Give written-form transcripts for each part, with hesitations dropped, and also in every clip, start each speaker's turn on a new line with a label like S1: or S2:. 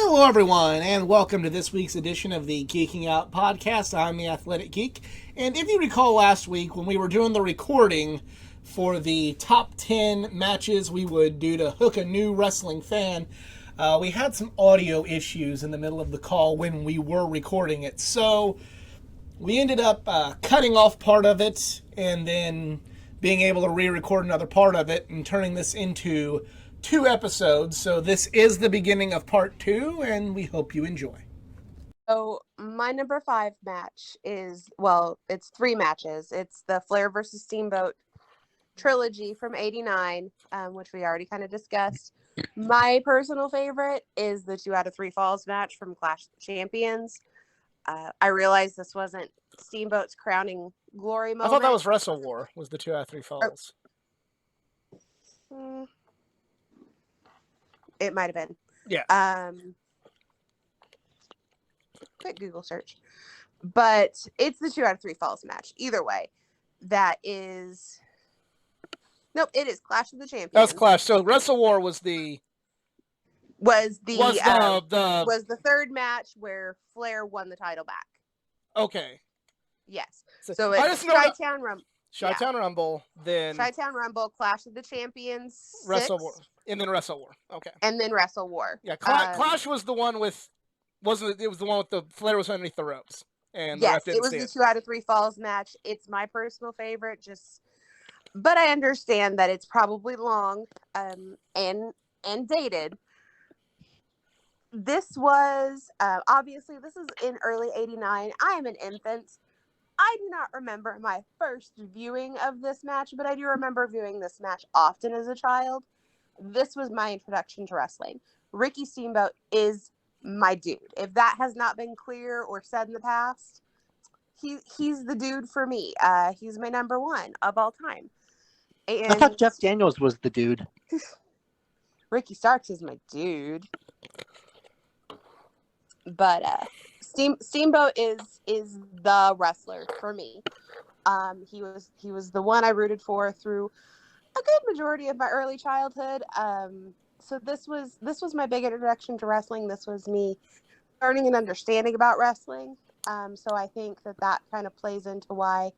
S1: Hello, everyone, and welcome to this week's edition of the Geeking Out podcast. I'm the Athletic Geek, and if you recall last week when we were doing the recording for the top 10 matches we would do to hook a new wrestling fan, we had some audio issues in the middle of the call when we were recording it. So we ended up cutting off part of it and then being able to re-record another part of it and turning this into 2 episodes. So this is the beginning of part 2, and we hope you enjoy.
S2: So my number 5 match is, well, it's 3 matches. It's the Flair versus Steamboat trilogy from '89, which we already kind of discussed. My personal favorite is the 2 out of 3 falls match from Clash of Champions. I realized this wasn't Steamboat's crowning glory moment.
S1: I thought that was Wrestle War, was the 2 out of 3 falls.
S2: It might have been.
S1: Yeah.
S2: Quick Google search. But it's the 2 out of 3 falls match. Either way, that is... Nope, it is Clash of the Champions.
S1: That was Clash. So Wrestle War was the
S2: third match where Flair won the title back.
S1: Okay.
S2: Yes. So it's Chi-Town Rumble.
S1: Chi-Town Rumble, then
S2: Chi-Town Rumble, Clash of the Champions,
S1: Wrestle War, and then Wrestle War. Okay.
S2: And then Wrestle War.
S1: Yeah, Clash was the one with it was the one with the Flair was underneath the ropes. And
S2: yes, it was the 2 out of 3 falls match. It's my personal favorite, but I understand that it's probably long and dated. This was obviously this is in early '89. I am an infant. I do not remember my first viewing of this match, but I do remember viewing this match often as a child. This was my introduction to wrestling. Ricky Steamboat is my dude. If that has not been clear or said in the past, he's the dude for me. He's my number 1 of all time. And
S3: I thought Jeff Daniels was the dude.
S2: Ricky Starks is my dude. But Steamboat is the wrestler for me. He was the one I rooted for through a good majority of my early childhood. So this was my big introduction to wrestling. This was me learning and understanding about wrestling. So I think that kind of plays into why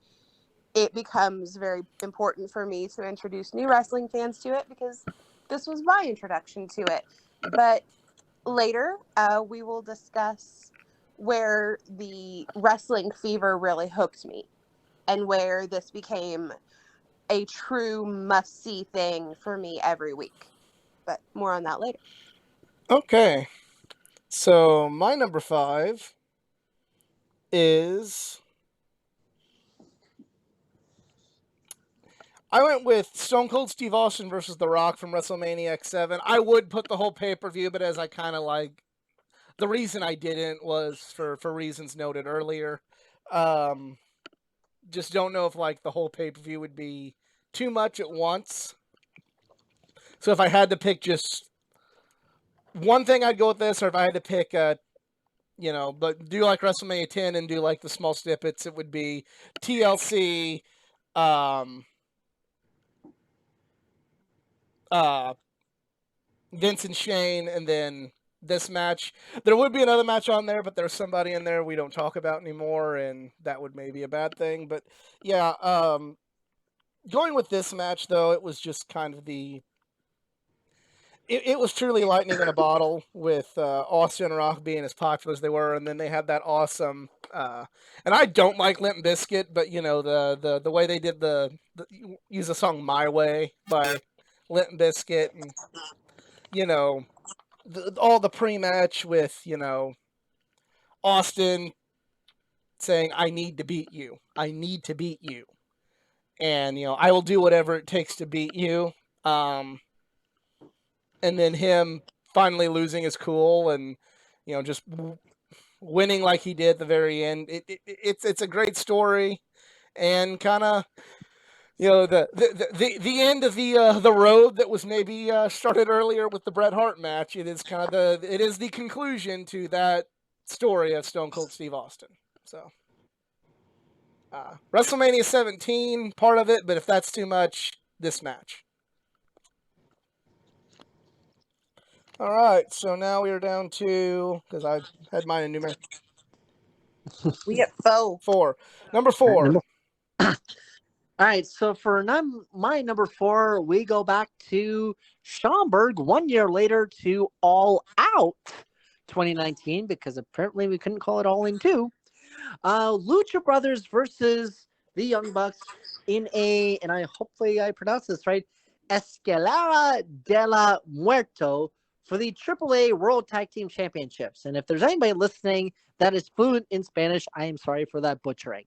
S2: it becomes very important for me to introduce new wrestling fans to it, because this was my introduction to it. But later, we will discuss where the wrestling fever really hooked me and where this became a true must-see thing for me every week. But more on that later.
S1: Okay. So my number 5 is... I went with Stone Cold Steve Austin versus The Rock from WrestleMania X7. I would put the whole pay-per-view, but as I kind of like... The reason I didn't was for reasons noted earlier. Just don't know if like the whole pay-per-view would be too much at once. So if I had to pick just one thing, I'd go with this. Or if I had to pick, but do like WrestleMania 10 and do like the small snippets, it would be TLC, Vince and Shane, and then this match. There would be another match on there, but there's somebody in there we don't talk about anymore, and that would maybe be a bad thing. But yeah, going with this match though, it was just kind of it was truly lightning in a bottle with Austin and Rock being as popular as they were, and then they had that awesome. And I don't like Limp Bizkit, but the way they did use the song "My Way" by Limp Bizkit, and all the pre-match with Austin saying, "I need to beat you. I need to beat you," and I will do whatever it takes to beat you. And then him finally losing his cool and just winning like he did at the very end. It's a great story, and kind of the end of the road that was maybe started earlier with the Bret Hart match. It is the conclusion to that story of Stone Cold Steve Austin. So WrestleMania 17, part of it, but if that's too much, this match. All right, so now we are down to, because I had mine in numeric.
S2: We get foe.
S1: 4. Number 4.
S3: All right, so for my number 4, we go back to Schaumburg 1 year later to All Out 2019, because apparently we couldn't call it All In 2. Lucha Brothers versus the Young Bucks in and hopefully I pronounce this right, Escalera de la Muerto for the AAA World Tag Team Championships. And if there's anybody listening that is fluent in Spanish, I am sorry for that butchering.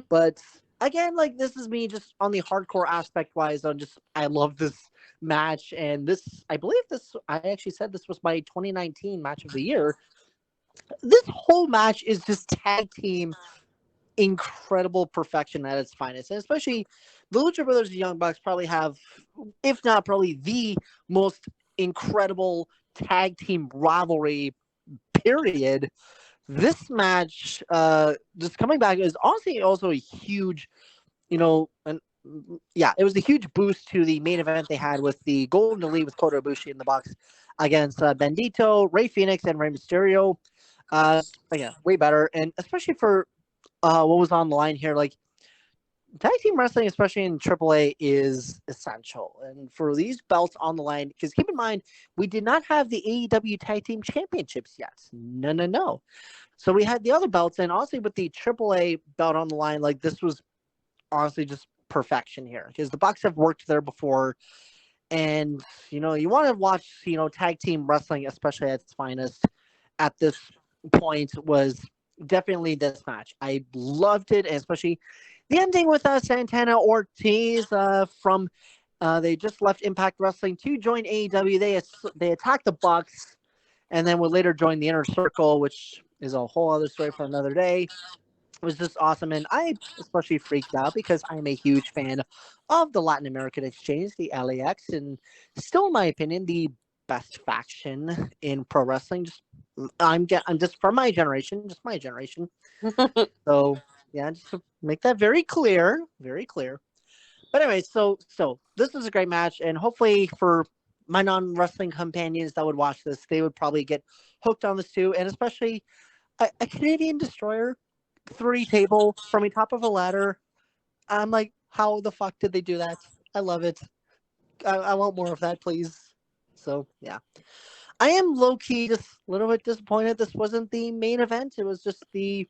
S3: But again, like, this is me just on the hardcore aspect wise. I love this match, and I actually said this was my 2019 match of the year. This whole match is just tag team incredible perfection at its finest, and especially the Lucha Brothers and Young Bucks probably have, if not probably the most incredible tag team rivalry period. This match, just coming back, is honestly also a huge, it was a huge boost to the main event they had with the Golden Elite with Kota Ibushi in the box against Bandito, Rey Fenix, and Rey Mysterio. Again, way better, and especially for what was on the line here, like, tag team wrestling, especially in AAA, is essential. And for these belts on the line, because keep in mind, we did not have the AEW Tag Team Championships yet. No. So we had the other belts, and honestly, with the AAA belt on the line, like, this was honestly just perfection here, because the Bucks have worked there before, and you want to watch tag team wrestling, especially at its finest. At this point, was definitely this match. I loved it, and especially the ending with Santana Ortiz from they just left Impact Wrestling to join AEW. They attacked the Bucks, and then would later join the Inner Circle, which is a whole other story for another day. It was just awesome, and I especially freaked out because I'm a huge fan of the Latin American Exchange, the LAX, and still, in my opinion, the best faction in pro wrestling. I'm just from my generation, So yeah, just to make that very clear, very clear. But anyway, so this was a great match, and hopefully for my non-wrestling companions that would watch this, they would probably get hooked on this too, and especially a Canadian Destroyer 3 table from the top of a ladder. I'm like, how the fuck did they do that? I love it. I want more of that, please. So yeah. I am low-key just a little bit disappointed this wasn't the main event. It was just the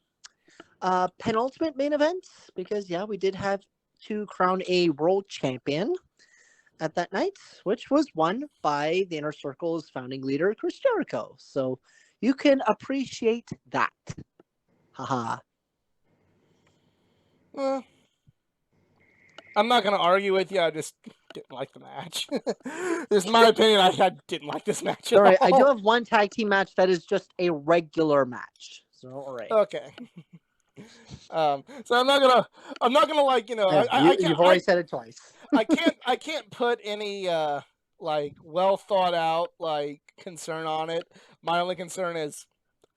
S3: penultimate main event, because yeah, we did have to crown a world champion at that night, which was won by the Inner Circle's founding leader, Chris Jericho. So you can appreciate that. Haha.
S1: I'm not going to argue with you. I just didn't like the match. This is my opinion. I didn't like this match at
S3: All right,
S1: all.
S3: I do have one tag team match that is just a regular match. So all right.
S1: Okay. So I'm not gonna like,
S3: you've already said it twice.
S1: I can't put any like well thought out like concern on it. My only concern is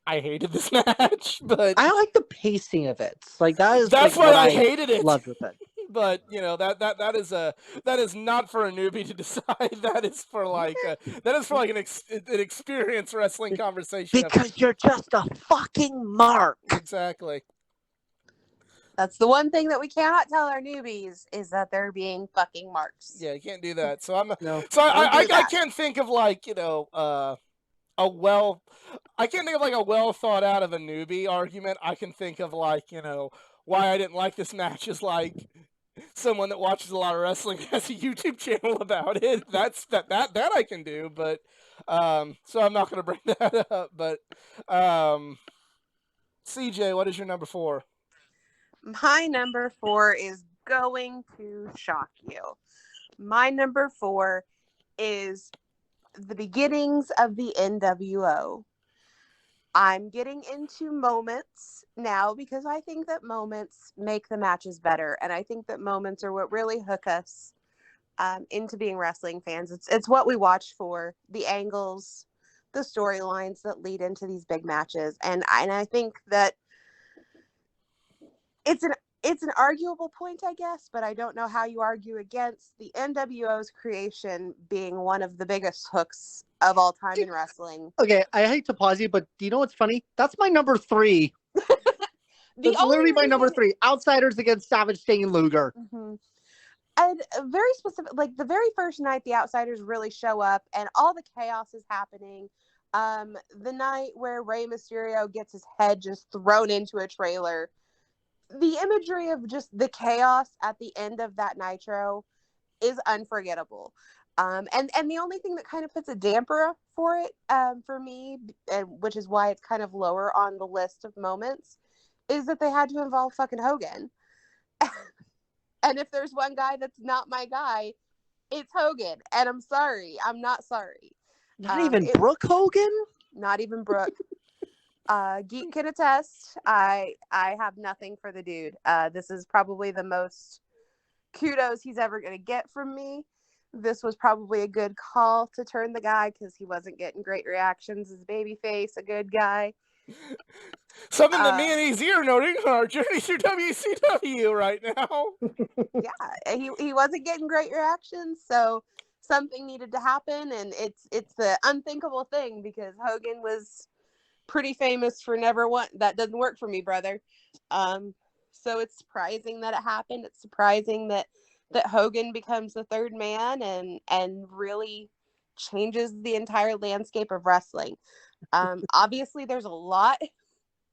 S1: I hated this match, but
S3: I like the pacing of it. Like, that's
S1: like why I hated it.
S3: Loved with it.
S1: But that is not for a newbie to decide. That is for an experienced wrestling conversation.
S3: Because you're just a fucking mark.
S1: Exactly.
S2: That's the one thing that we cannot tell our newbies, is that they're being fucking marks.
S1: Yeah, you can't do that. So I'm
S3: no.
S1: So I can't think of like I can't think of like a well thought out of a newbie argument. I can think of like why I didn't like this match is like someone that watches a lot of wrestling has a YouTube channel about it. That's that I can do, but so I'm not going to bring that up. But CJ, what is your number 4?
S2: My number 4 is going to shock you. My number 4 is the beginnings of the NWO. I'm getting into moments now because I think that moments make the matches better. And I think that moments are what really hook us into being wrestling fans. It's what we watch for, the angles, the storylines that lead into these big matches. And I think that it's an arguable point, I guess, but I don't know how you argue against the NWO's creation being one of the biggest hooks of all time in wrestling.
S3: Okay, I hate to pause you, but do you know what's funny? That's my number 3. That's literally my number 3. Outsiders against Savage, Sting, and Luger.
S2: Mm-hmm. And very specific, like the very first night the Outsiders really show up and all the chaos is happening. The night where Rey Mysterio gets his head just thrown into a trailer. The imagery of just the chaos at the end of that Nitro is unforgettable. And the only thing that kind of puts a damper for it, for me, which is why it's kind of lower on the list of moments, is that they had to involve fucking Hogan. And if there's one guy that's not my guy, it's Hogan. And I'm sorry. I'm not sorry.
S3: Not even Brooke Hogan?
S2: Not even Brooke. Geek can attest. I have nothing for the dude. This is probably the most kudos he's ever going to get from me. This was probably a good call to turn the guy because he wasn't getting great reactions as babyface, a good guy.
S1: Something that me and Easy are noting on our journey through WCW right now.
S2: Yeah, he wasn't getting great reactions, so something needed to happen, and it's the unthinkable thing because Hogan was pretty famous for never that doesn't work for me, brother. So it's surprising that it happened. It's surprising that Hogan becomes the third man and really changes the entire landscape of wrestling. Obviously, there's a lot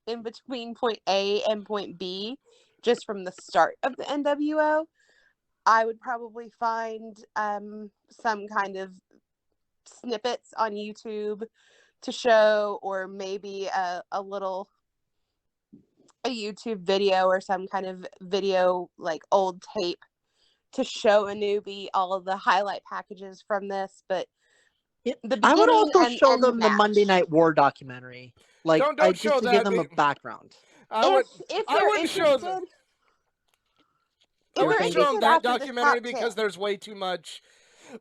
S2: in between point A and point B, just from the start of the NWO. I would probably find some kind of snippets on YouTube to show, or maybe a YouTube video or some kind of video, like old tape, to show a newbie all of the highlight packages from this. But
S3: I would also show them the Monday Night War documentary. Like,
S1: don't show
S3: just to give them a background.
S1: I wouldn't show them. I wouldn't show them that documentary because there's way too much.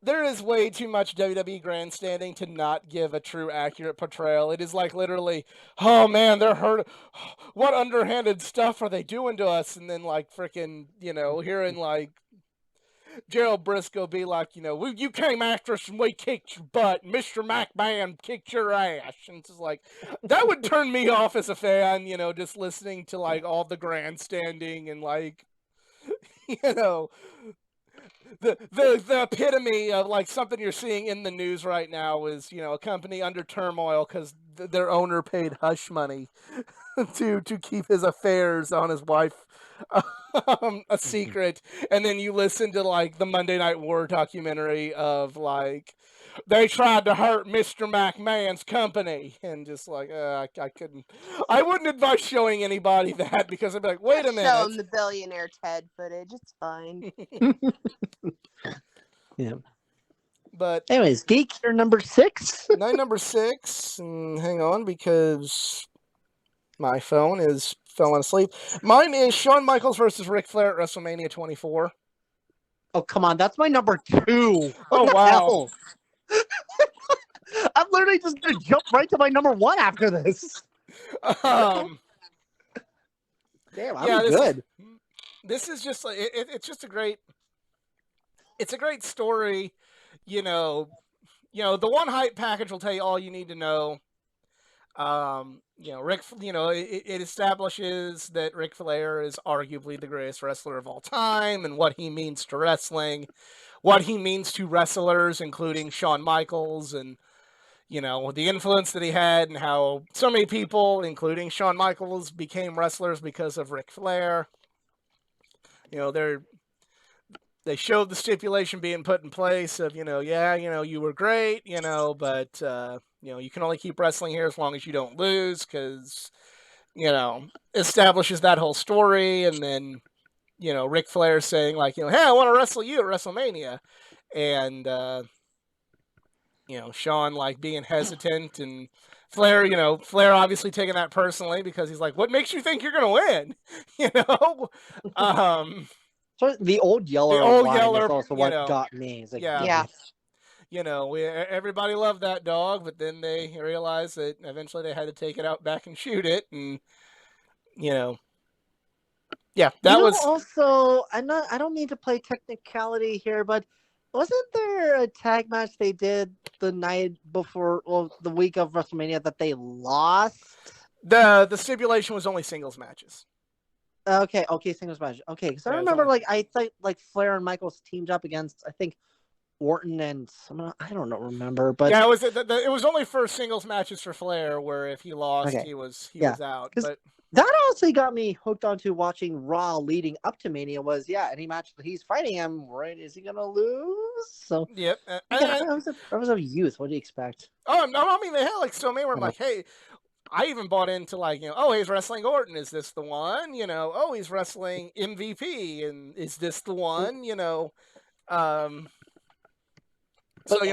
S1: There is way too much WWE grandstanding to not give a true, accurate portrayal. It is like literally, oh man, they're hurt. What underhanded stuff are they doing to us? And then like freaking, hearing like Gerald Briscoe be like, you came after us and we kicked your butt. Mr. McMahon kicked your ass. And it's just like, that would turn me off as a fan, just listening to like all the grandstanding and like, the epitome of like something you're seeing in the news right now is, a company under turmoil because their owner paid hush money to keep his affairs on his wife a secret. And then you listen to like the Monday Night War documentary of like, they tried to hurt Mr. McMahon's company, and just like I wouldn't advise showing anybody that because I'd be like, wait a minute.
S2: Show them the billionaire Ted footage. It's fine.
S3: Yeah.
S1: But
S3: anyways, Geek, you're number 6.
S1: My number 6. And hang on because my phone is falling asleep. Mine is Shawn Michaels versus Ric Flair at WrestleMania 24.
S3: Oh come on, that's my number 2.
S1: Oh wow.
S3: I'm literally just gonna jump right to my number 1 after this.
S1: Damn,
S3: I'm good.
S1: This is just like it's just a great story. The one hype package will tell you all you need to know. It establishes that Ric Flair is arguably the greatest wrestler of all time and what he means to wrestling, what he means to wrestlers, including Shawn Michaels, and the influence that he had, and how so many people, including Shawn Michaels, became wrestlers because of Ric Flair. They showed the stipulation being put in place of, you were great, but, you can only keep wrestling here as long as you don't lose, because, establishes that whole story. And then, Ric Flair saying like, hey, I want to wrestle you at WrestleMania. And, Shawn like being hesitant, and Flair obviously taking that personally because he's like, what makes you think you're going to win?
S3: So the old Yeller is also what got me. It's like,
S2: yeah.
S1: Everybody loved that dog, but then they realized that eventually they had to take it out back and shoot it, and that was
S3: also. I don't mean to play technicality here, but wasn't there a tag match they did the night before, well, the week of WrestleMania that they lost?
S1: The stipulation was only singles matches.
S3: Okay, singles match. Okay, because I remember I thought Flair and Michaels teamed up against, I think, Orton and someone. I don't know, remember, but
S1: yeah, it was only for singles matches for Flair, where if he lost,
S3: okay.
S1: he was out.
S3: Because
S1: But
S3: that honestly got me hooked onto watching Raw leading up to Mania. Was any match that he's fighting him, right? Is he gonna lose? So
S1: yep.
S3: again, I was a youth. What do you expect?
S1: Oh no, I mean they had like so many where I'm like, hey, I even bought into oh, he's wrestling Orton. Is this the one? Oh, he's wrestling MVP, and is this the one? So they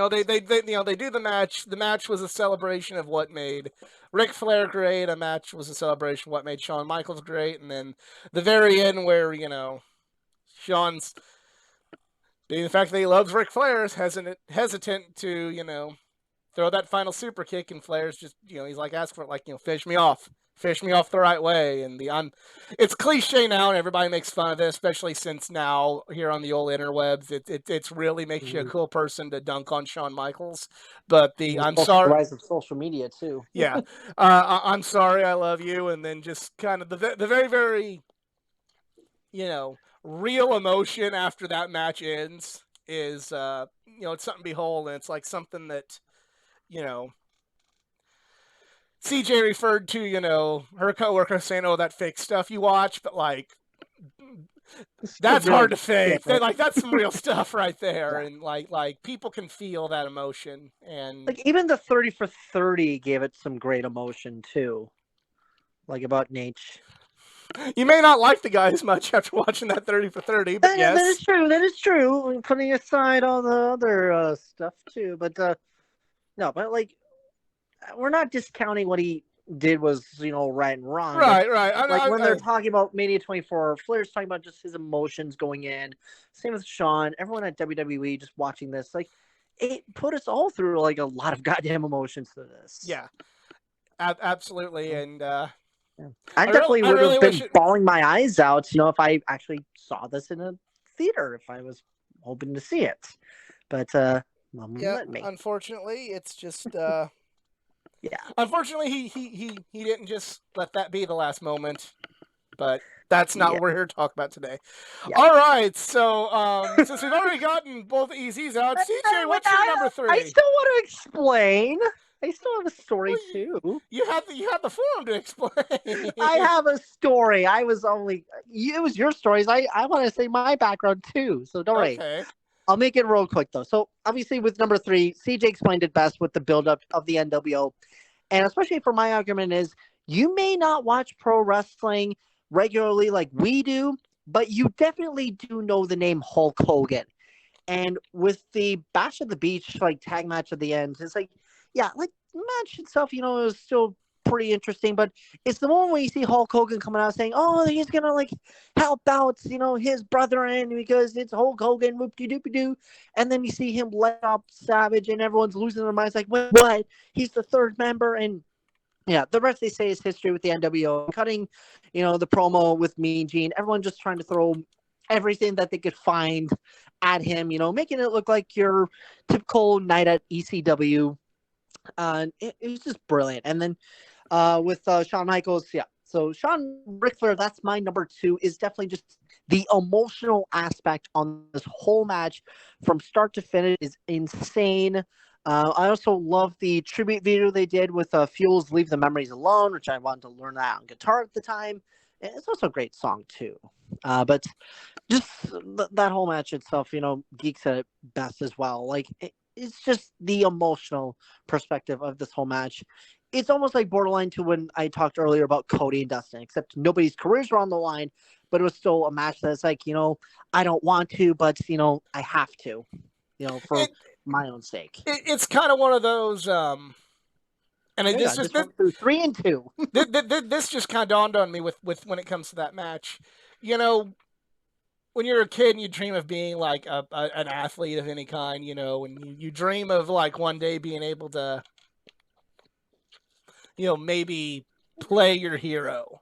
S1: do the match. The match was a celebration of what made Ric Flair great. A match was a celebration of what made Shawn Michaels great, and then the very end where Shawn's being the fact that he loves Ric Flair is hesitant to throw that final super kick, and Flair's just he's like ask for it, finish me off the right way. And it's cliche now, and everybody makes fun of it, especially since now here on the old interwebs, it's really makes you a cool person to dunk on Shawn Michaels. But I'm sorry,
S3: rise of social media too.
S1: yeah, I'm sorry, I love you, and then just kind of the very very real emotion after that match ends is it's something to behold, and it's like something that CJ referred to, her coworker saying, "Oh, that fake stuff you watch," but that's hard to fake. Yeah, right? That's some real stuff right there, yeah. And like people can feel that emotion, and
S3: even the 30 for 30 gave it some great emotion too, about Nate.
S1: You may not like the guy as much after watching that 30 for 30, but yes,
S3: that is true. That is true. Putting aside all the other stuff too, but no, but we're not discounting what he did was right and wrong.
S1: Right.
S3: When they're talking about Mania 24, Flair's talking about just his emotions going in. Same with Shawn. Everyone at WWE just watching this, it put us all through a lot of goddamn emotions to this.
S1: Yeah, absolutely. And
S3: I definitely would have been bawling my eyes out, if I actually saw this in a theater, if I was hoping to see it. But Mom wouldn't let me.
S1: Unfortunately, it's just
S3: yeah.
S1: Unfortunately, he didn't just let that be the last moment, but that's not what we're here to talk about today. Yeah. All right, so since we've already gotten both EZs out, CJ, what's your number 3?
S3: I still want to explain. I still have a story too.
S1: You have the forum to explain.
S3: I have a story. It was your stories. I want to say my background too. So don't worry.
S1: Okay.
S3: I'll make it real quick though. So obviously with number 3, CJ explained it best with the buildup of the NWO. And especially for my argument is you may not watch pro wrestling regularly like we do, but you definitely do know the name Hulk Hogan. And with the Bash at the Beach tag match at the end, it's the match itself, it was still pretty interesting, but it's the moment when you see Hulk Hogan coming out saying, "Oh, he's gonna help out, his brother in because it's Hulk Hogan, whoop-de-doop-de-doo," and then you see him let up Savage, and everyone's losing their minds, what? He's the third member, and yeah, the rest they say is history with the NWO, cutting, the promo with Mean Gene, everyone just trying to throw everything that they could find at him, making it look like your typical night at ECW. It was just brilliant. And then with Shawn Michaels, so Ric Flair, that's my number 2, is definitely just the emotional aspect on this whole match from start to finish is insane. I also love the tribute video they did with Fuel's Leave the Memories Alone, which I wanted to learn that on guitar at the time. And it's also a great song too. But just that whole match itself, Geek said it best as well. It's just the emotional perspective of this whole match. It's almost like borderline to when I talked earlier about Cody and Dustin, except nobody's careers were on the line, but it was still a match that's I don't want to, but, I have to, for my own sake.
S1: It's kind of one of those, and this just
S3: through 3 and 2.
S1: This just kind of dawned on me with when it comes to that match. When you're a kid and you dream of being an athlete of any kind, and you dream of one day being able to, maybe play your hero,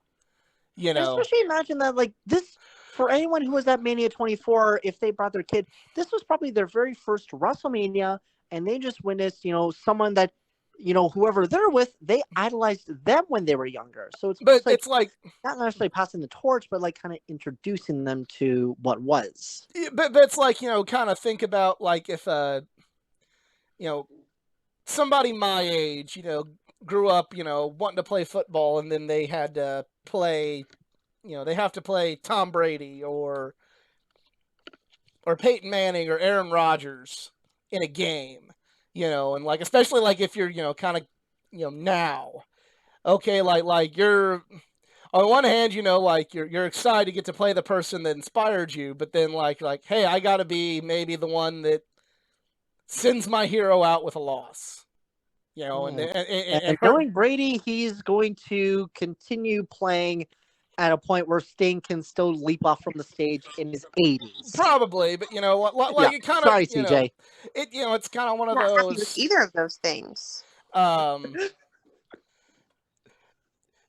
S3: Especially imagine that this for anyone who was at Mania 24, if they brought their kid, this was probably their very first WrestleMania, and they just witnessed, someone that, whoever they're with, they idolized them when they were younger. So it's
S1: But
S3: just like,
S1: it's like,
S3: not necessarily passing the torch, but like kind of introducing them to what was.
S1: but it's like, kind of think about like if somebody my age, grew up, wanting to play football, and then they had to play, they have to play Tom Brady or Peyton Manning or Aaron Rodgers in a game, and like especially like if you're, kind of, now, okay, like you're on one hand, like you're excited to get to play the person that inspired you, but then like hey, I got to be maybe the one that sends my hero out with a loss. And
S3: knowing Brady, he's going to continue playing at a point where Sting can still leap off from the stage in his 80s.
S1: Probably, but like it kind of,
S3: sorry, CJ.
S1: It's kind of one of
S2: Not happy with
S1: those.
S2: either of those things.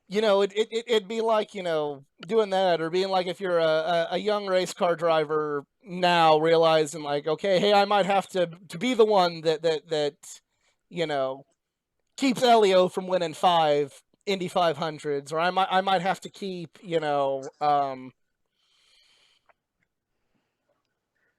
S1: It'd be like, doing that, or being like if you're a young race car driver now, realizing like, okay, hey, I might have to be the one that keeps Elio from winning 5 Indy 500s, or I might have to keep,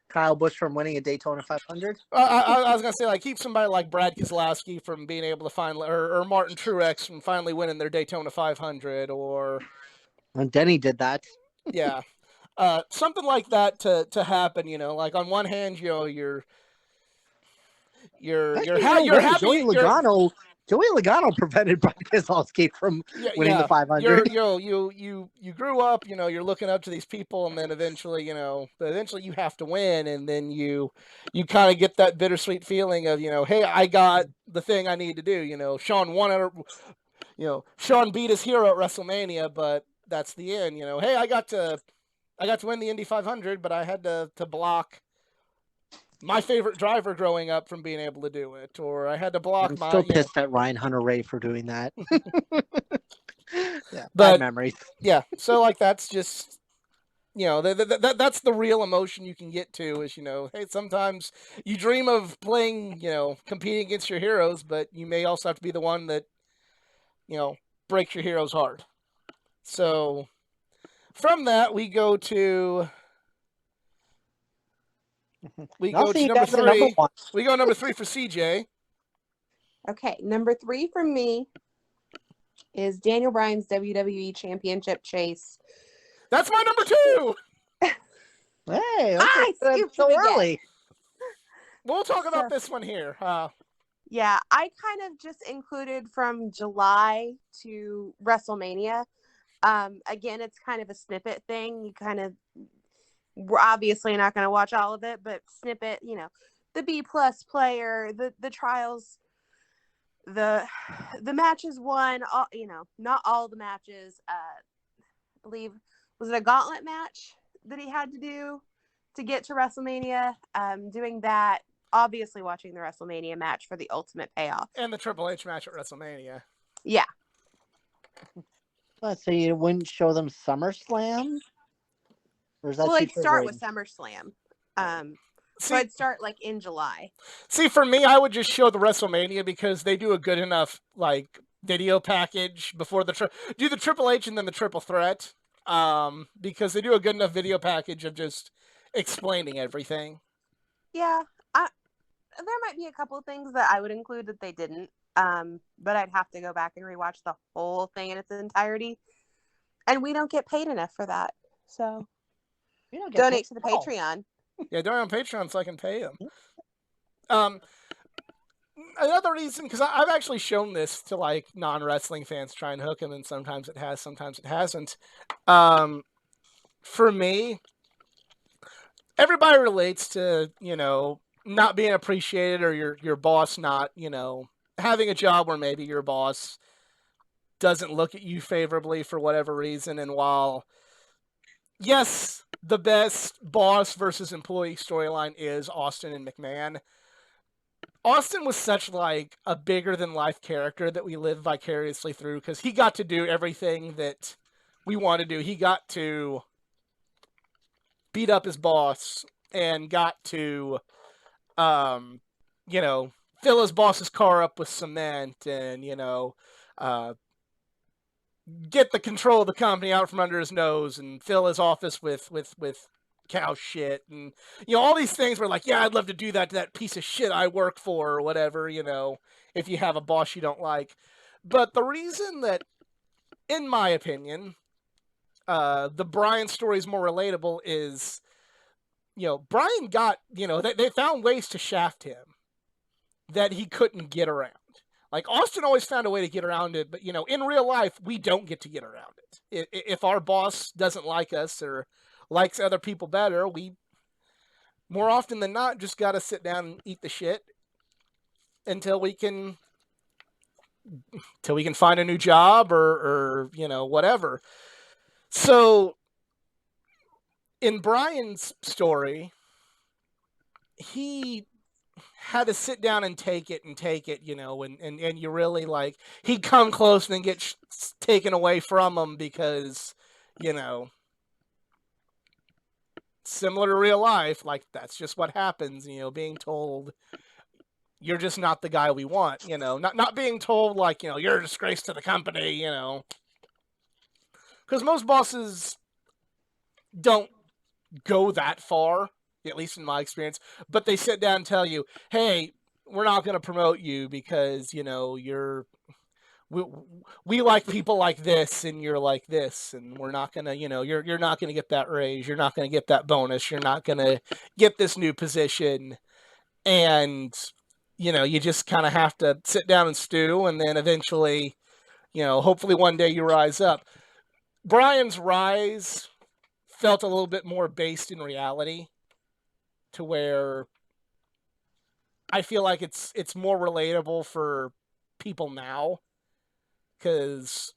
S3: Kyle Busch from winning a Daytona 500.
S1: I was gonna say, like, keep somebody like Brad Keselowski from being able to finally, or Martin Truex from finally winning their Daytona 500, or
S3: and Denny did that.
S1: Yeah, something like that to happen. Like on one hand, you're happy.
S3: Joey Logano prevented Brad Keselowski from winning the 500.
S1: You grew up, you're looking up to these people, and then eventually, you have to win, and then you kind of get that bittersweet feeling of, hey, I got the thing I need to do. Sean won it, Sean beat his hero at WrestleMania, but that's the end. Hey, I got to win the Indy 500, but I had to block my favorite driver growing up from being able to do it, or I had to block
S3: I'm still pissed at Ryan Hunter-Reay for doing that. Yeah,
S1: but
S3: bad memories.
S1: Yeah, so like that's just, that's the real emotion you can get to is, hey, sometimes you dream of playing, competing against your heroes, but you may also have to be the one that, breaks your hero's heart. So from that, we go to number 3. We go number 3 for CJ.
S2: Okay, number 3 for me is Daniel Bryan's WWE Championship chase.
S1: That's my number 2.
S3: Hey, okay, so early.
S1: We'll talk about this one here.
S2: Yeah, I kind of just included from July to WrestleMania. Again, it's kind of a snippet thing. We're obviously not going to watch all of it, but snippet, the B+ player, the trials, the matches won, all, not all the matches. I believe, was it a gauntlet match that he had to do to get to WrestleMania? Doing that, obviously watching the WrestleMania match for the ultimate payoff.
S1: And the Triple H match at WrestleMania.
S2: Yeah.
S3: Let's say you wouldn't show them SummerSlam? Or is that
S2: I'd start with SummerSlam. So I'd start like in July.
S1: See, for me, I would just show the WrestleMania because they do a good enough like video package before do the Triple H and then the Triple Threat. Because they do a good enough video package of just explaining everything.
S2: Yeah, there might be a couple of things that I would include that they didn't. But I'd have to go back and rewatch the whole thing in its entirety. And we don't get paid enough for that. So donate to the Patreon.
S1: Yeah, donate on Patreon so I can pay them. Another reason, because I've actually shown this to like non-wrestling fans, try and hook them, and sometimes it has, sometimes it hasn't. For me, everybody relates to, not being appreciated, or your boss not, having a job where maybe your boss doesn't look at you favorably for whatever reason. And while, yes, the best boss versus employee storyline is Austin and McMahon, Austin was such like a bigger than life character that we live vicariously through, because he got to do everything that we want to do. He got to beat up his boss and got to, you know, fill his boss's car up with cement and, you know, get the control of the company out from under his nose and fill his office with cow shit and, you know, all these things were like, yeah, I'd love to do that to that piece of shit I work for or whatever, you know, if you have a boss you don't like. But the reason that, in my opinion, the Brian story is more relatable is, you know, Brian got, you know, they found ways to shaft him that he couldn't get around. Like, Austin always found a way to get around it, but, you know, in real life, we don't get to get around it. If our boss doesn't like us or likes other people better, we, more often than not, just got to sit down and eat the shit until we can find a new job or you know, whatever. So, in Brian's story, he had to sit down and take it, you know, and you really, like, he'd come close and then get taken away from him because, you know, similar to real life, like, that's just what happens, you know, being told you're just not the guy we want, you know, not being told, like, you know, you're a disgrace to the company, you know, because most bosses don't go that far, at least in my experience, but they sit down and tell you, hey, we're not going to promote you because, you know, we like people like this and you're like this, and we're not going to, you know, you're not going to get that raise, you're not going to get that bonus, you're not going to get this new position, and, you know, you just kind of have to sit down and stew, and then eventually, you know, hopefully one day you rise up. Brian's rise felt a little bit more based in reality, to where I feel like it's more relatable for people now, because,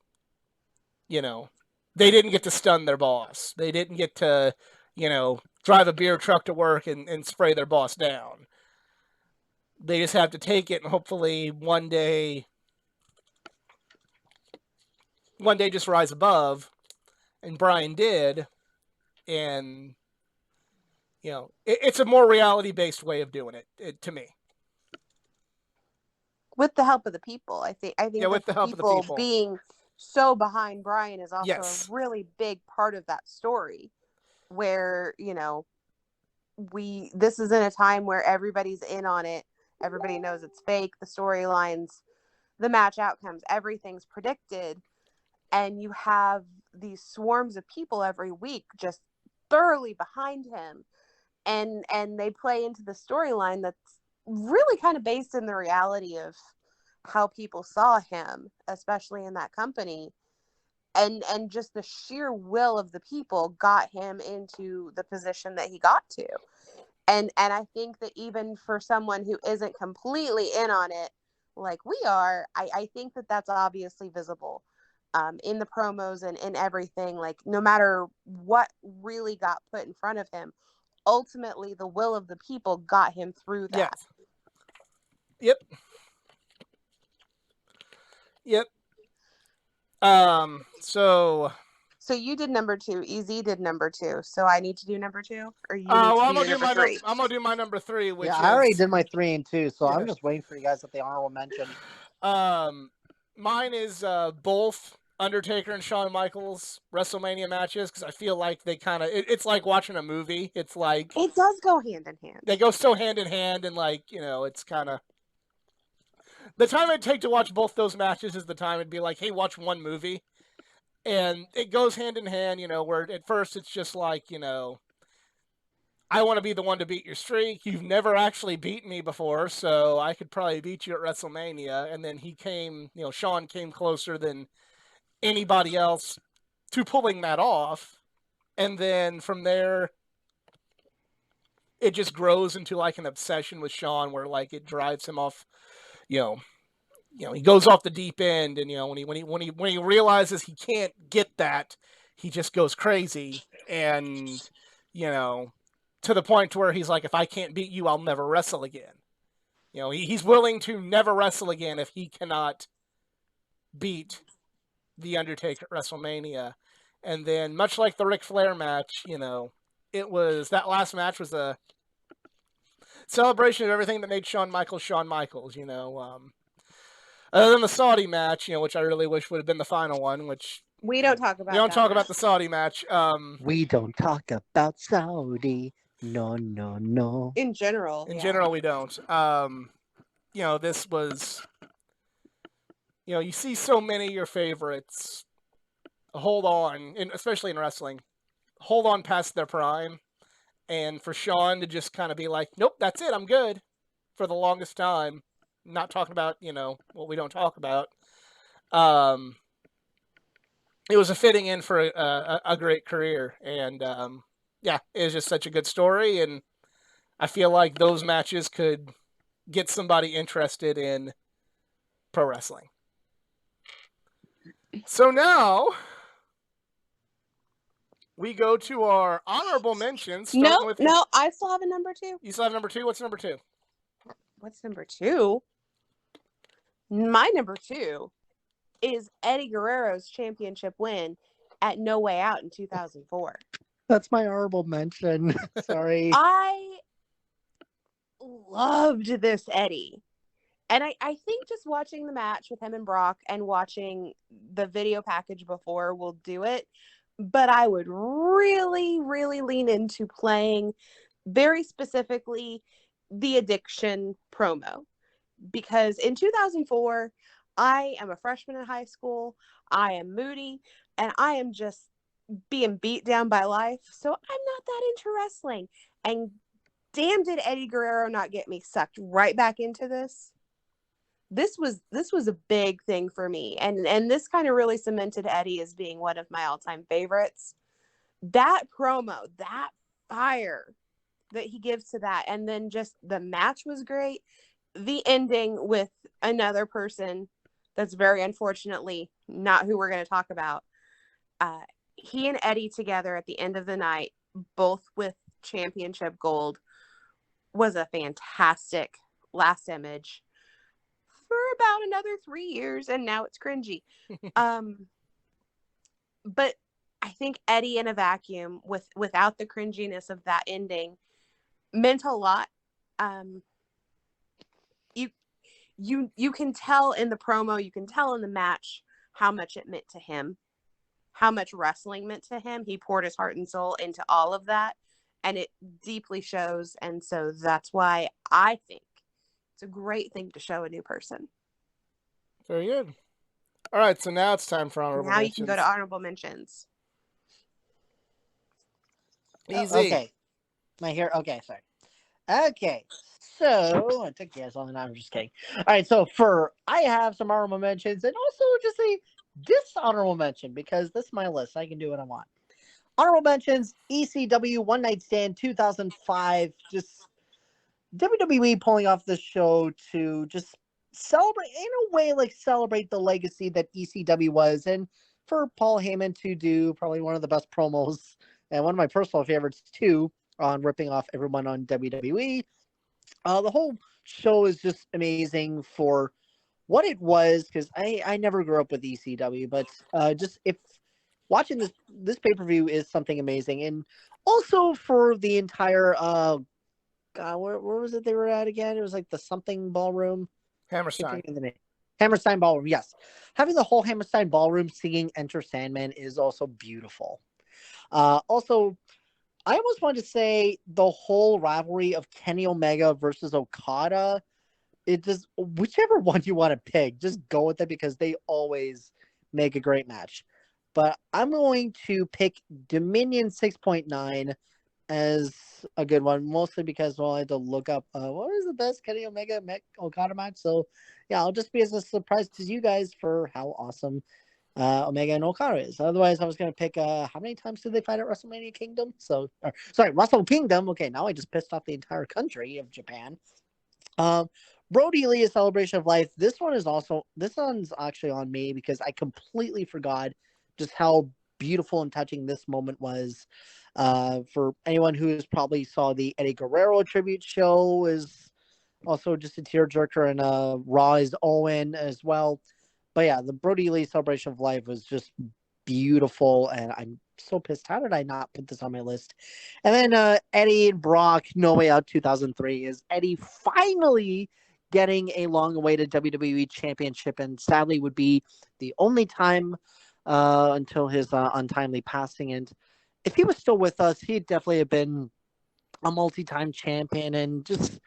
S1: you know, they didn't get to stun their boss. They didn't get to, you know, drive a beer truck to work and spray their boss down. They just have to take it and hopefully one day just rise above. And Brian did. And, you know, it's a more reality-based way of doing it to me.
S2: With the help of the people. I think
S1: Yeah, with the help of the people
S2: being so behind Brian is also
S1: yes.
S2: a really big part of that story, where, you know, this is in a time where everybody's in on it. Everybody knows it's fake. The storylines, the match outcomes, everything's predicted. And you have these swarms of people every week just thoroughly behind him. And they play into the storyline that's really kind of based in the reality of how people saw him, especially in that company. And just the sheer will of the people got him into the position that he got to. And I think that even for someone who isn't completely in on it like we are, I think that that's obviously visible in the promos and in everything. Like, no matter what really got put in front of him, ultimately the will of the people got him through that.
S1: Yes. Yep. So
S2: you did number 2. EZ did number 2. So I need to do number 2, or you need
S1: well,
S2: to
S1: I'm
S2: do
S1: gonna
S2: your
S1: do
S2: number 3.
S1: I'm gonna do my number 3, which
S3: yeah,
S1: is,
S3: I already did my 3 and 2, so
S1: yeah.
S3: I'm just waiting for you guys at the honorable mention.
S1: Mine is both Undertaker and Shawn Michaels WrestleMania matches, because I feel like they kind of it's like watching a movie. It's like
S2: It does go hand in hand.
S1: They go so hand in hand, and, like, you know, it's kind of the time it'd take to watch both those matches is the time it'd be like, hey, watch one movie. And it goes hand in hand, you know, where at first it's just like, you know, I want to be the one to beat your streak. You've never actually beaten me before, so I could probably beat you at WrestleMania. And then Shawn came closer than anybody else to pulling that off. And then from there, it just grows into like an obsession with Shawn, where, like, it drives him off, you know, he goes off the deep end, and, you know, when he realizes he can't get that, he just goes crazy, and, you know, to the point to where he's like, if I can't beat you, I'll never wrestle again. You know, he's willing to never wrestle again if he cannot beat the Undertaker at WrestleMania. And then, much like the Ric Flair match, you know, that last match was a celebration of everything that made Shawn Michaels, you know. Other than the Saudi match, you know, which I really wish would have been the final one, which
S2: We don't talk about.
S1: we don't
S2: that
S1: talk
S2: match.
S1: about the Saudi match.
S3: We don't talk about Saudi. No, no, no.
S2: In general.
S1: In general, we don't. You know, this was, you know, you see so many of your favorites hold on, especially in wrestling, hold on past their prime. And for Shawn to just kind of be like, nope, that's it, I'm good, for the longest time, not talking about, you know, what we don't talk about. It was a fitting in for a great career. And yeah, it was just such a good story. And I feel like those matches could get somebody interested in pro wrestling. So now we go to our honorable mentions.
S2: No, I still have a number 2.
S1: You still have number 2? What's number 2?
S2: What's number 2? My number 2 is Eddie Guerrero's championship win at No Way Out in 2004.
S3: That's my honorable mention. Sorry.
S2: I loved this Eddie. And I think just watching the match with him and Brock and watching the video package before will do it. But I would really, really lean into playing very specifically the Addiction promo. Because in 2004, I am a freshman in high school. I am moody. And I am just being beat down by life. So I'm not that into wrestling. And damn, did Eddie Guerrero not get me sucked right back into this? This was a big thing for me, and this kind of really cemented Eddie as being one of my all-time favorites. That promo, that fire that he gives to that, and then just the match was great. The ending with another person that's very unfortunately not who we're going to talk about. He and Eddie together at the end of the night, both with championship gold, was a fantastic last image. For about another 3 years, and now it's cringy. But I think Eddie in a vacuum without the cringiness of that ending meant a lot. You can tell in the promo, you can tell in the match how much it meant to him, how much wrestling meant to him. He poured his heart and soul into all of that, and it deeply shows. And so that's why I think it's a great thing to show a new person.
S1: Very good. All right, so now it's time for honorable mentions.
S2: Now you can go to honorable mentions.
S1: Easy.
S3: Okay. Okay, sorry. Okay, so I took guess on it. I'm just kidding. All right, so I have some honorable mentions and also just a dishonorable mention because this is my list. I can do what I want. Honorable mentions: ECW One Night Stand 2005. Just WWE pulling off the show to just celebrate, in a way, like celebrate the legacy that ECW was, and for Paul Heyman to do probably one of the best promos and one of my personal favorites too on ripping off everyone on WWE. The whole show is just amazing for what it was, because I never grew up with ECW, but just if watching this pay-per-view is something amazing, and also for the entire God, where was it they were at again? It was like the something ballroom.
S1: Hammerstein.
S3: Hammerstein Ballroom, yes. Having the whole Hammerstein Ballroom singing Enter Sandman is also beautiful. Also, I almost wanted to say the whole rivalry of Kenny Omega versus Okada. It just, whichever one you want to pick, just go with it because they always make a great match. But I'm going to pick Dominion 6.9 as a good one, mostly because I had to look up what is the best Kenny Omega Okada match. So yeah, I'll just be as surprised as you guys for how awesome Omega and Okada is. Otherwise, I was going to pick how many times did they fight at WrestleMania Kingdom? Wrestle Kingdom. Okay, now I just pissed off the entire country of Japan. Brody Lee, A Celebration of Life. This one's actually on me because I completely forgot just how beautiful and touching this moment was. For anyone who has probably saw the Eddie Guerrero tribute show, is also just a tearjerker, and Raw is Owen as well. But yeah, the Brody Lee Celebration of Life was just beautiful, and I'm so pissed. How did I not put this on my list? And then Eddie and Brock, No Way Out 2003, is Eddie finally getting a long-awaited WWE Championship, and sadly would be the only time until his untimely passing. And if he was still with us, he'd definitely have been a multi-time champion and just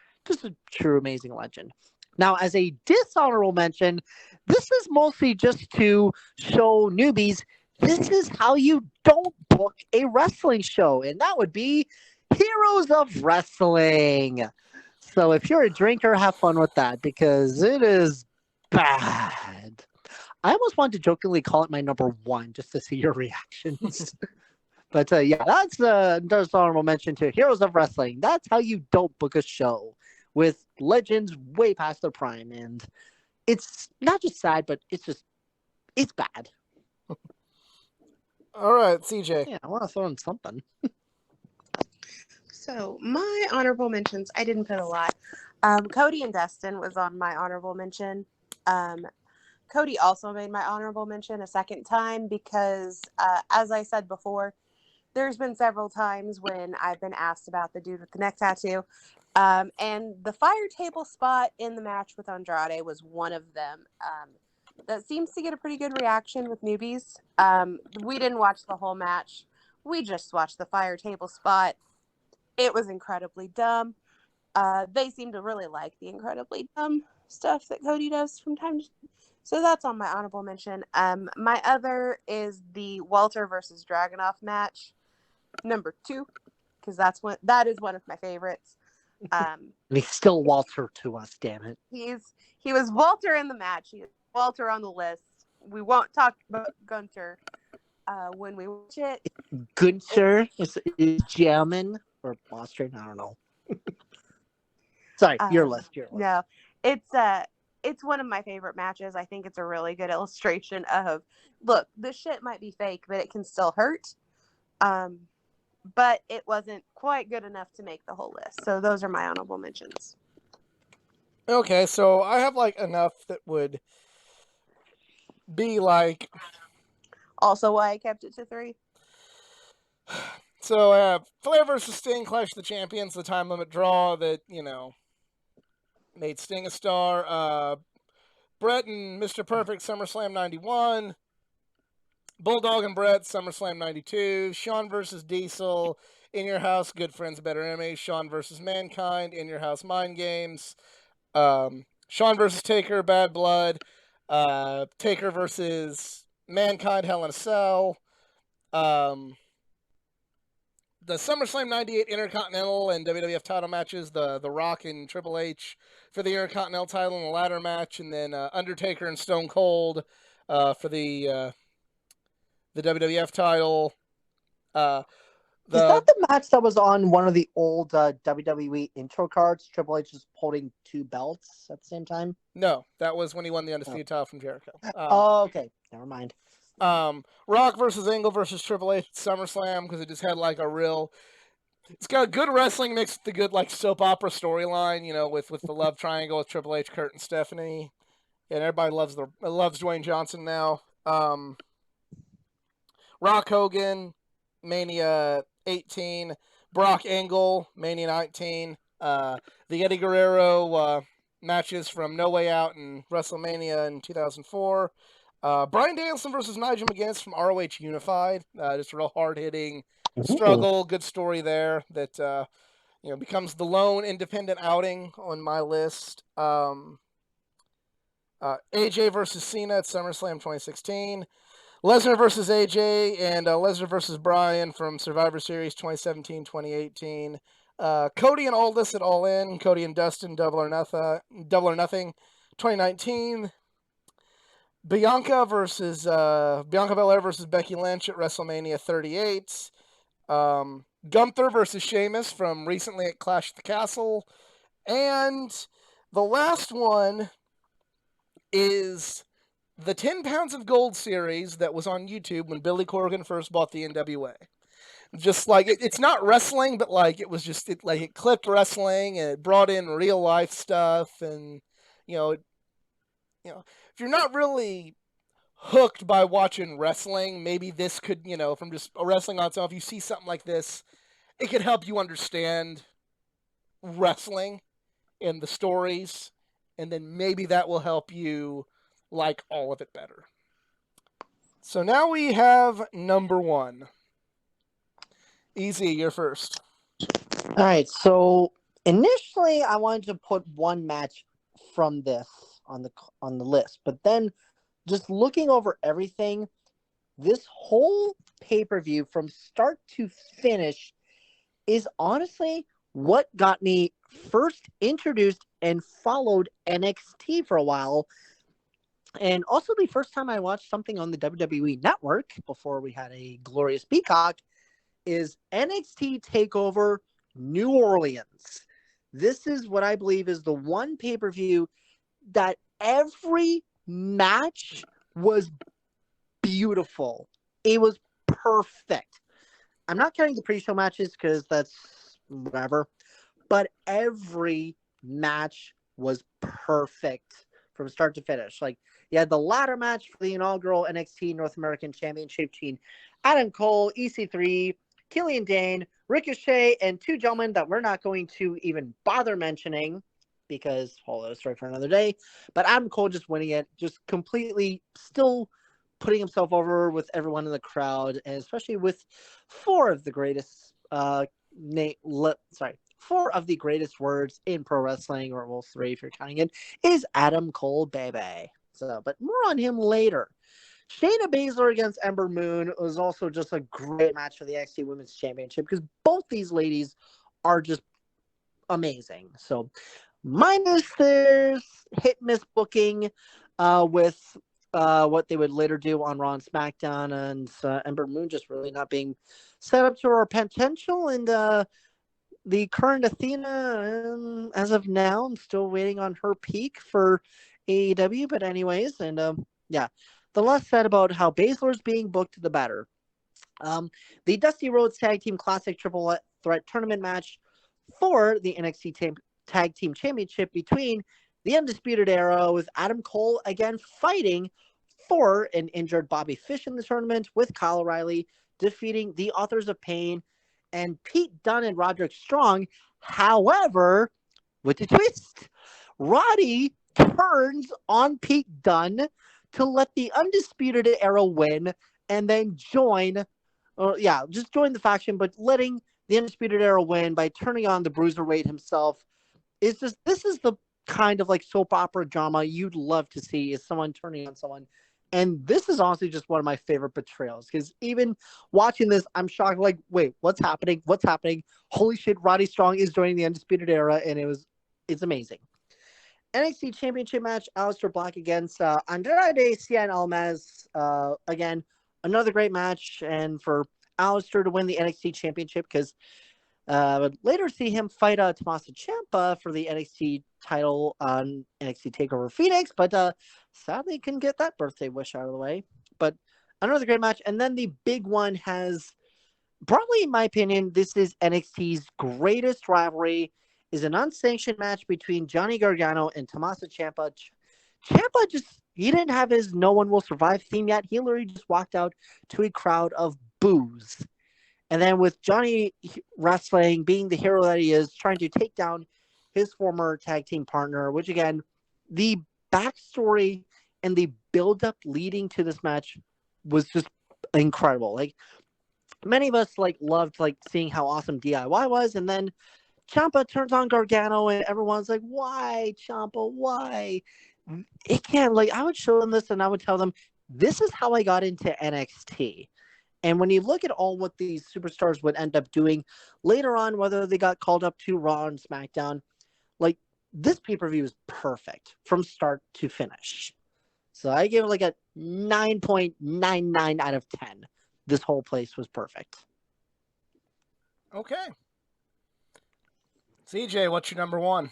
S3: a true amazing legend. Now, as a dishonorable mention, this is mostly just to show newbies this is how you don't book a wrestling show, and that would be Heroes of Wrestling. So if you're a drinker, have fun with that because it is bad. I almost wanted to jokingly call it my number one just to see your reactions. But yeah, that's just honorable mention to Heroes of Wrestling. That's how you don't book a show with legends way past their prime. And it's not just sad, but it's bad.
S1: All right, CJ.
S3: Yeah, I want to throw in something.
S2: So my honorable mentions, I didn't put a lot. Cody and Dustin was on my honorable mention. Cody also made my honorable mention a second time because, as I said before, there's been several times when I've been asked about the dude with the neck tattoo. And the fire table spot in the match with Andrade was one of them. That seems to get a pretty good reaction with newbies. We didn't watch the whole match. We just watched the fire table spot. It was incredibly dumb. They seem to really like the incredibly dumb stuff that Cody does from time to time. So that's on my honorable mention. My other is the Walter versus Dragunov match, number 2, because that is one of my favorites.
S3: And he's still Walter to us, damn it.
S2: He was Walter in the match. He is Walter on the list. We won't talk about Gunter when we watch it.
S3: Gunther is German or Austrian, I don't know. Sorry, your list.
S2: No, it's one of my favorite matches. I think it's a really good illustration of, look, this shit might be fake, but it can still hurt. But it wasn't quite good enough to make the whole list. So those are my honorable mentions.
S1: Okay, so I have like enough that would be like.
S2: Also, why I kept it to 3.
S1: So Flair versus Sting, Clash of the Champions, the time limit draw that made Sting a star. Brett and Mr. Perfect, SummerSlam 91. Bulldog and Brett, SummerSlam 92. Shawn versus Diesel, In Your House, Good Friends, Better Enemies. Shawn versus Mankind, In Your House, Mind Games. Shawn versus Taker, Bad Blood. Taker versus Mankind, Hell in a Cell. The SummerSlam 98 Intercontinental and WWF title matches, the Rock and Triple H for the Intercontinental title in the ladder match, and then Undertaker and Stone Cold for the WWF title.
S3: Is that the match that was on one of the old WWE intro cards? Triple H is holding 2 belts at the same time?
S1: No, that was when he won the Undisputed title from Jericho.
S3: Okay. Never mind.
S1: Rock versus Angle versus Triple H at SummerSlam, because it just had like a real... It's got a good wrestling mixed with the good like soap opera storyline, with the love triangle with Triple H, Kurt, and Stephanie. And everybody loves Dwayne Johnson now. Rock Hogan, Mania 18. Brock Angle, Mania 19. The Eddie Guerrero matches from No Way Out and WrestleMania in 2004. Bryan Danielson versus Nigel McGuinness from ROH Unified. Just a real hard-hitting struggle. Good story there that becomes the lone independent outing on my list. AJ versus Cena at SummerSlam 2016. Lesnar versus AJ and Lesnar versus Bryan from Survivor Series 2017-2018. Cody and Aldis at All In. Cody and Dustin Double or Nothing 2019. Bianca Belair versus Becky Lynch at WrestleMania 38. Gunther versus Sheamus from recently at Clash at the Castle. And the last one is the 10 Pounds of Gold series that was on YouTube when Billy Corgan first bought the NWA. Just like, it's not wrestling, but like, it was just, it clipped wrestling and it brought in real life stuff. And, if you're not really hooked by watching wrestling, maybe this could, from just wrestling on itself, you see something like this, it could help you understand wrestling and the stories, and then maybe that will help you like all of it better. So now we have number 1. Easy, you're first.
S3: All right, so initially I wanted to put one match from this on the list, but then just looking over everything, this whole pay-per-view from start to finish is honestly what got me first introduced and followed NXT for a while. And also the first time I watched something on the WWE network before we had a glorious Peacock is NXT TakeOver New Orleans. This is what I believe is the one pay-per-view that every match was beautiful. It was perfect. I'm not counting the pre-show matches because that's whatever, but every match was perfect from start to finish. Like, you had the ladder match for the inaugural NXT North American Championship between Adam Cole, EC3, Killian Dane, Ricochet, and two gentlemen that we're not going to even bother mentioning because, hold on, a story for another day. But Adam Cole just winning it, just completely still putting himself over with everyone in the crowd, and especially with four of the greatest words in pro wrestling, or well, 3 if you're counting it, is Adam Cole, baby. So, but more on him later. Shayna Baszler against Ember Moon was also just a great match for the NXT Women's Championship because both these ladies are just amazing. So, minus their hit-miss booking with what they would later do on Raw and SmackDown, and Ember Moon just really not being set up to her potential, and the current Athena, as of now, I'm still waiting on her peak for AEW, but anyways, and yeah, the less said about how Baszler's being booked, the better. The Dusty Rhodes Tag Team Classic Triple Threat Tournament match for the NXT Tag Team Championship between the Undisputed Era with Adam Cole again fighting for an injured Bobby Fish in the tournament, with Kyle O'Reilly defeating the Authors of Pain and Pete Dunne and Roderick Strong. However, with the twist, Roddy turns on Pete Dunne to let the Undisputed Era win and then join the faction, but letting the Undisputed Era win by turning on the Bruiserweight himself. This is the kind of like soap opera drama you'd love to see, is someone turning on someone. And this is honestly just one of my favorite betrayals, because even watching this, I'm shocked, like, wait, what's happening? Holy shit, Roddy Strong is joining the Undisputed Era, and it's amazing. NXT Championship match, Aleister Black against Andrade Cien Almas. Again, another great match, and for Aleister to win the NXT Championship, because would later see him fight Tommaso Ciampa for the NXT title on NXT TakeOver Phoenix, but sadly couldn't get that birthday wish out of the way. But another great match, and then the big one has, probably in my opinion, this is NXT's greatest rivalry, is an unsanctioned match between Johnny Gargano and Tommaso Ciampa. Ciampa he didn't have his No One Will Survive theme yet. He literally just walked out to a crowd of boos. And then with Johnny wrestling, being the hero that he is, trying to take down his former tag team partner, which again, the backstory and the build-up leading to this match was just incredible. Like, many of us loved seeing how awesome DIY was, and then Ciampa turns on Gargano, and everyone's like, "Why, Ciampa? Why?" It can't. I would show them this, and I would tell them, "This is how I got into NXT." And when you look at all what these superstars would end up doing later on, whether they got called up to Raw and SmackDown, this pay-per-view is perfect from start to finish. So I give it a 9.99 out of 10. This whole place was perfect.
S1: Okay. CJ, what's your number 1?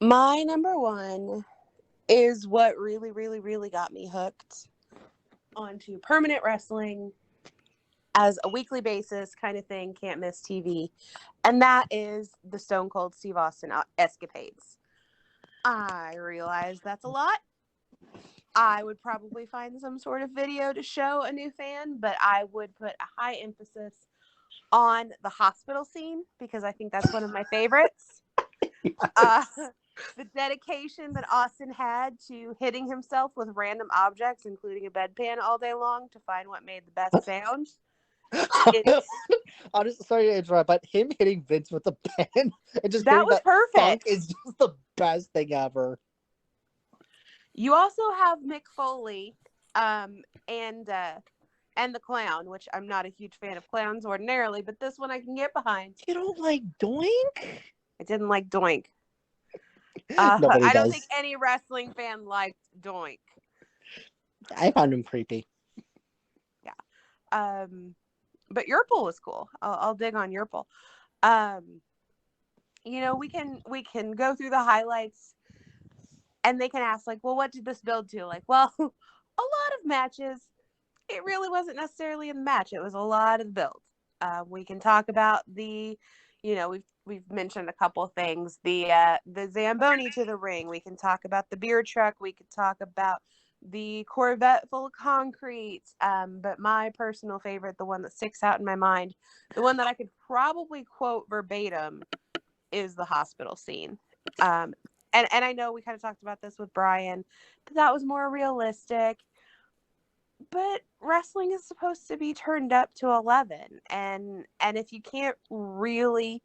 S2: My number 1 is what really, really, really got me hooked onto permanent wrestling as a weekly basis kind of thing, can't miss TV, and that is the Stone Cold Steve Austin escapades. I realize that's a lot, I would probably find some sort of video to show a new fan, but I would put a high emphasis on the hospital scene because I think that's one of my favorites. The dedication that Austin had to hitting himself with random objects, including a bedpan, all day long to find what made the best sound.
S3: I'm just sorry to interrupt, but him hitting Vince with a pen and just
S2: That
S3: hearing
S2: was
S3: that
S2: perfect.
S3: funk is just the best thing ever.
S2: You also have Mick Foley, and the clown, which I'm not a huge fan of clowns ordinarily, but this one I can get behind.
S3: You don't like Doink?
S2: I didn't like Doink.
S3: Nobody
S2: I don't
S3: does.
S2: think any wrestling fan liked Doink.
S3: I found him creepy.
S2: Yeah. But Yurple was cool. I'll dig on Yurple. We can go through the highlights, and they can ask like, well, what did this build to? Like, well, a lot of matches. It really wasn't necessarily a match. It was a lot of the build. We can talk about we've mentioned a couple of things. The Zamboni to the ring. We can talk about the beer truck. We could talk about the Corvette full of concrete. But my personal favorite, the one that sticks out in my mind, the one that I could probably quote verbatim, is the hospital scene. And I know we kind of talked about this with Brian, but that was more realistic. But wrestling is supposed to be turned up to 11, and if you can't really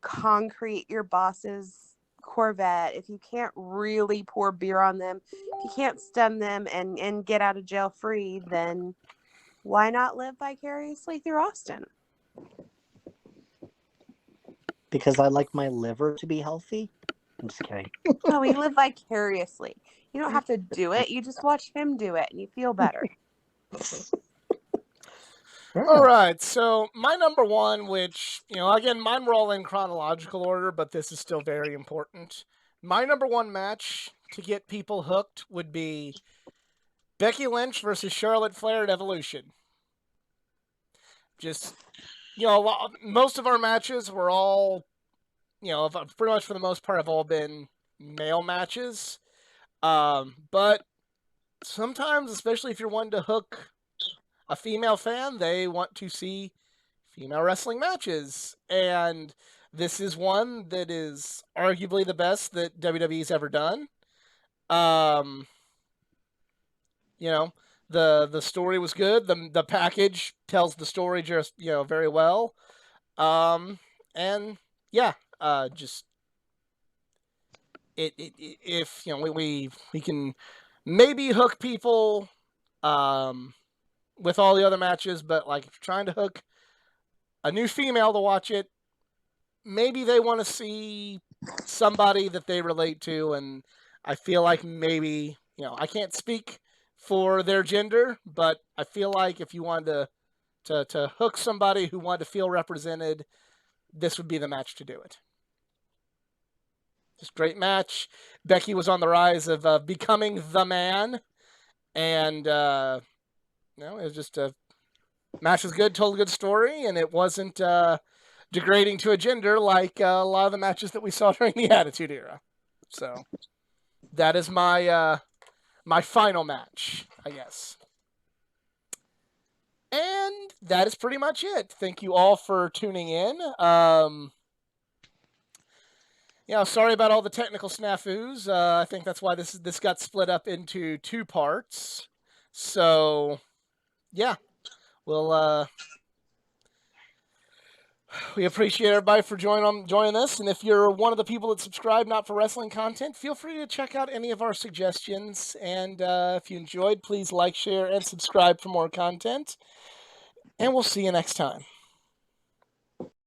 S2: concrete your boss's Corvette, if you can't really pour beer on them, if you can't stun them and get out of jail free, then why not live vicariously through Austin?
S3: Because I like my liver to be healthy? I'm just kidding.
S2: No, we live vicariously. You don't have to do it. You just watch him do it and you feel better.
S1: All right, so my number one, which, again, mine were all in chronological order, but this is still very important. My number one match to get people hooked would be Becky Lynch versus Charlotte Flair at Evolution. Just, most of our matches were all, pretty much for the most part have all been male matches. But sometimes, especially if you're wanting to hook a female fan, they want to see female wrestling matches. And this is one that is arguably the best that WWE's ever done. The story was good. The package tells the story just, very well. And yeah, just if we can maybe hook people with all the other matches, but like if you're trying to hook a new female to watch it, maybe they want to see somebody that they relate to, and I feel like maybe, I can't speak for their gender, but I feel like if you wanted to hook somebody who wanted to feel represented, this would be the match to do it. Just great match. Becky was on the rise of becoming the man, and it was just a match was good, told a good story, and it wasn't degrading to a gender like a lot of the matches that we saw during the Attitude Era. So that is my my final match, I guess. And that is pretty much it. Thank you all for tuning in. Sorry about all the technical snafus. I think that's why this got split up into two parts. So, yeah, we appreciate everybody for joining us. And if you're one of the people that subscribe not for wrestling content, feel free to check out any of our suggestions. And if you enjoyed, please like, share, and subscribe for more content. And we'll see you next time.